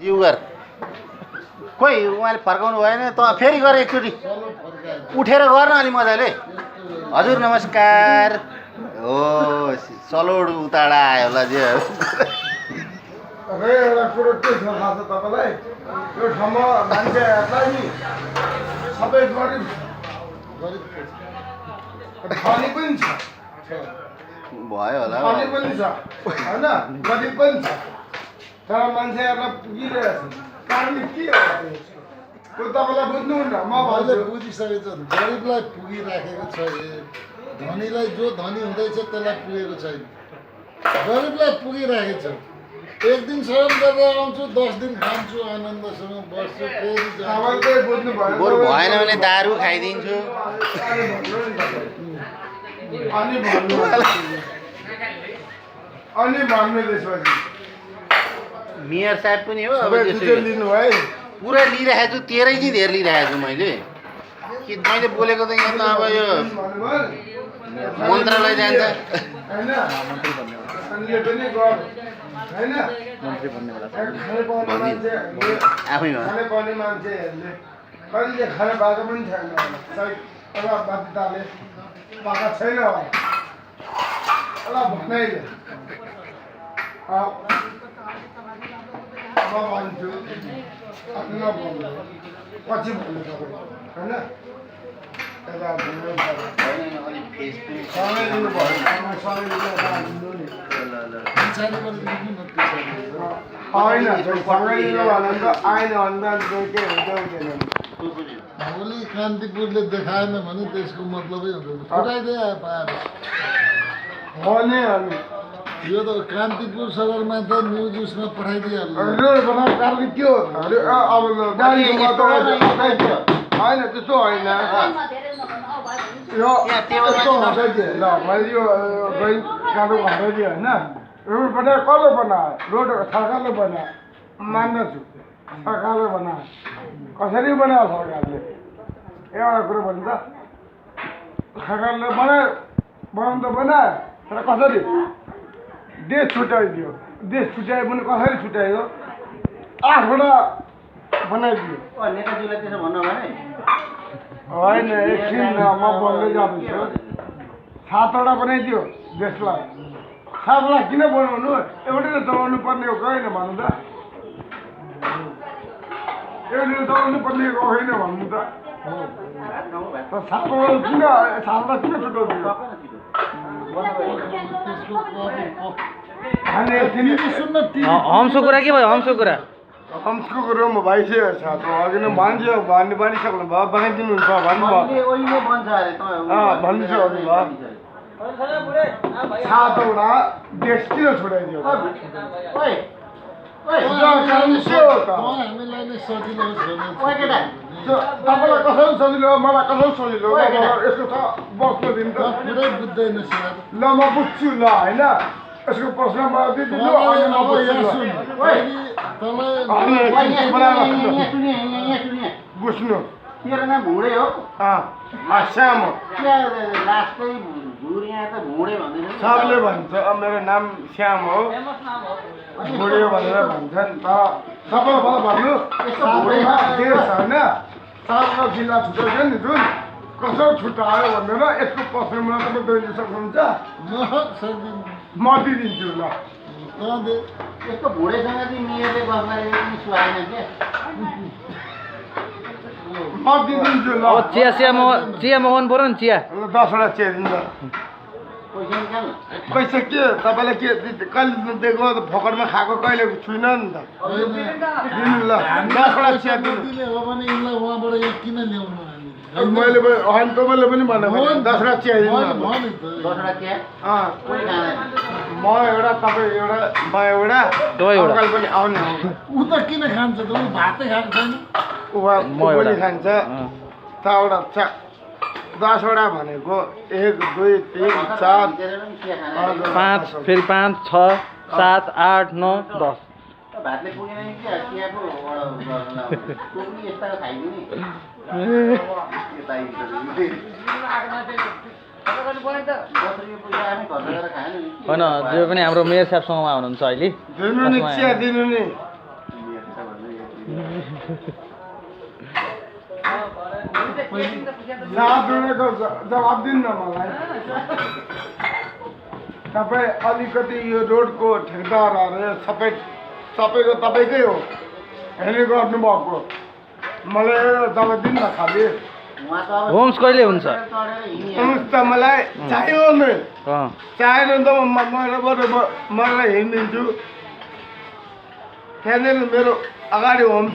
जिउगर खोइ उहाँले फर्काउनु भएन त फेरि गरे एकचोटि उठेर गर्न अलि मजाले हजुर नमस्कार हो सलोड उताडा आयो होला जे अरे एउटा कुरो के छ थाहा छ तपाईँलाई यो ठाउँमा मान्छेहरूलाई नि सबै गरिब धनी पनि छ भयो होला धनी पनि छ होइन गरिब पनि छ तर मान्छेहरूलाई पुगिरहेछ कारण के हो त्यो तपाईँलाई बुझ्नुहुन्न म मैले बुझिसकेको छु गरिबलाई पुगिराखेको छ धनीलाई जो धनी हुँदैछ त्यसलाई पुगेको छैन गरिबलाई पुगिराखेको छ एक दिन श्रम गरेर आउँछु 10 दिन खान्छु आनन्दसँग बस्छु फेरि तपाईँले बुझ्नु भयो बरु भएन भने दारू खाइदिन्छु अनि भन्नु त्यसपछि मेयर साहब पनि हो अब सबै त्यसै डिटेल लिनु है पुरा लिइरहेको छु तेरै चाहिँ धेर लिइरहेको छु मैले कि मैले बोलेको त यहाँ त अब यो मन्त्रालय जान्छ होइन अनि पनि गर होइन मन्त्री भन्ने बेला खाने पाउने मान्छेहरूले आफैमा खाने पाउने मान्छेहरूले कहिले खाने पाएको पनि छैन सायद एउटा बाध्यताले पाएको छैन होला एउटा भनाइले म भन्छु आफ्नो भन्नु पछि भन्नु तपाईँ होइन यता भन्नु सँगै लिनु भयो सँगै लिनु नि होइन सँगै लिनु भयो भने त आएन भने त के हुन्छ हुँदैन भोलि कान्तिपुरले देखाएन भने त्यसको मतलबै हुँदैन छुटाइदिए पाएर हो नि अनि यो त कान्तिपुर सगरमाथा न्युज उसमा पठाइदिइहाल्नु रोड बनाएको कारण के हो अब गाडीको होइन त्यस्तो होइन यो यस्तो हटाइदियो ल मैले यो कालो हटाइदियो होइन रोड बनायो कसले बनायो रोड सरकारले बनायो मान्दछु सरकारले बनायो कसरी बनायो सरकारले एउटा कुरो भन्नु त सरकारले बनायो बनाउनु त बनायो तर कसरी देश छुट्याइदियो देश छुट्यायो भने कसरी छुट्यायो 8वटा बनाइदियो नेताजीलाई त्यसो भन्नु भने होइन एकछिन म बोल्दै जाँदैछु 7वटा बनाइदियो देशलाई 7वटा किन बनाउनु एउटै दबाउनु पर्ने हो होइन भन्नु त एउटै दबाउनु पर्ने हो होइन भन्नु त 7वटा किन छुट्याउँदियो हम्सको कुरा के भयो हम्सको कुरा हम्सको कुरो म भइसकेको छ अघि नै मान्छे भन्ने भनिसक्नु भयो बनाइदिनुहुन्छ भन्नुभयो भनिसक्नु भयो 7वटा देश किन छोडाइदियो हामीलाई नै सजिलो तपाईँलाई कसरी सजिलो मलाई कसरी सजिलो यसको छ बस्न दिनु त पुरै बुझ्दैन सर ल म बुझ्छु ल होइन यसको प्रश्न मलाई दिइदिनु अनि म बुझ्छु तेरो नाम भुँडे हो श्याम हो लास्टै भुँडिया त भुँडे भन्दैन सबले भन्छ मेरो नाम श्याम हो भुँडे भनेर भन्छन् तर सबैलाई भन्नु देश होइन सानो जिल्ला छुट्याउँछ नि जुन कसरी छुट्यायो भनेर यसको प्रश्न मलाई तपाईँ दिनु सक्नुहुन्छ म दिइदिन्छु ल यस्तो भुँडेसँग चाहिँ मेयरले गर्दाखेरि सुहाएन क्या म दिइदिन्छु ल चिया मगाउनु पर्यो नि चिया 10वटा चिया दिन्छ पैसा के तपाईँलाई के कहिले दिएको फोकटमा खाएको कहिले छुइनँ नि त दिनु ल 10वटा चिया दिनु हो भने यिनलाई उहाँबाट यहाँ किन ल्याउनु मैले होइन तपाईँले पनि भनेको 10वटा चिया दिनु 10वटा चिया म एउटा तपाईँ एउटा म एउटा अङ्कल पनि आउने ऊ त किन खान्छ त ऊ भातै खान्छ छैन उहाँ पनि खान्छ 6वटा 10वटा भनेको 1 2 3 4 5 फेरि 5 6 7 8 9 10 भातले पुगेन नि क्या चियाको पुग्ने यस्ता खाइदिने होइन जो पनि हाम्रो मेयर साहबसँग हुनुहुन्छ अहिले दिनु नि चिया दिनु नि साधुको जवाब दिनु न मलाई तपाईँ अलिकति यो रोडको ठेकदारहरू सबैको तपाईँकै हो हेर्ने गर्नुभएको मलाई जवाब दिनु न खालि उहाँ त अब होम्स कहिले हुन्छ चढेर हिँडिहाल्छ। होम्स त मलाई चाहियो नै अँ चाहिएन त मलाई हिँडिदिन्छु त्यहाँनिर मेरो अगाडि होम्स